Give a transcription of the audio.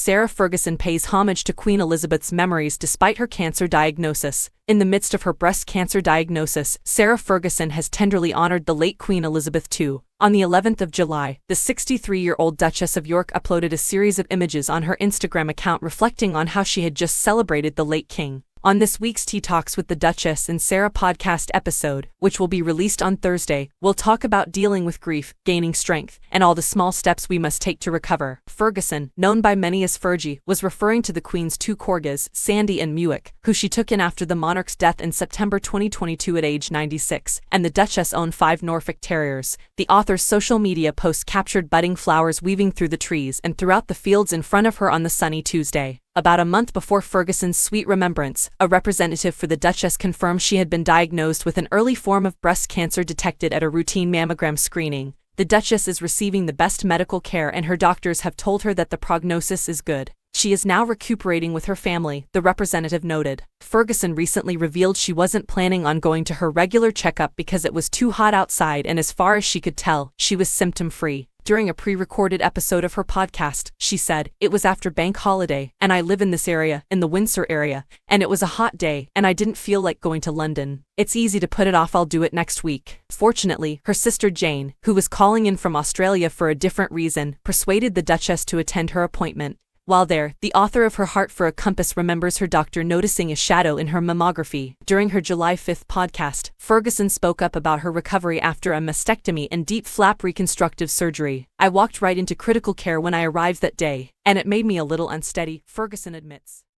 Sarah Ferguson pays homage to Queen Elizabeth's memories despite her cancer diagnosis. In the midst of her breast cancer diagnosis, Sarah Ferguson has tenderly honored the late Queen Elizabeth II. On the 11th of July, the 63-year-old Duchess of York uploaded a series of images on her Instagram account reflecting on how she had just celebrated the late king. On this week's Tea Talks with the Duchess and Sarah podcast episode, which will be released on Thursday, we'll talk about dealing with grief, gaining strength, and all the small steps we must take to recover. Ferguson, known by many as Fergie, was referring to the Queen's two corgis, Sandy and Muick, who she took in after the monarch's death in September 2022 at age 96, and the Duchess owned 5 Norfolk Terriers. The author's social media post captured budding flowers weaving through the trees and throughout the fields in front of her on the sunny Tuesday. About a month before Ferguson's sweet remembrance, a representative for the Duchess confirmed she had been diagnosed with an early form of breast cancer detected at a routine mammogram screening. The Duchess is receiving the best medical care and her doctors have told her that the prognosis is good. She is now recuperating with her family, the representative noted. Ferguson recently revealed she wasn't planning on going to her regular checkup because it was too hot outside and as far as she could tell, she was symptom-free. During a pre-recorded episode of her podcast, she said, "It was after bank holiday, and I live in this area, in the Windsor area, and it was a hot day, and I didn't feel like going to London. It's easy to put it off, I'll do it next week." Fortunately, her sister Jane, who was calling in from Australia for a different reason, persuaded the Duchess to attend her appointment. While there, the author of Her Heart for a Compass remembers her doctor noticing a shadow in her mammography. During her July 5 podcast, Ferguson spoke up about her recovery after a mastectomy and deep flap reconstructive surgery. "I walked right into critical care when I arrived that day, and it made me a little unsteady," Ferguson admits.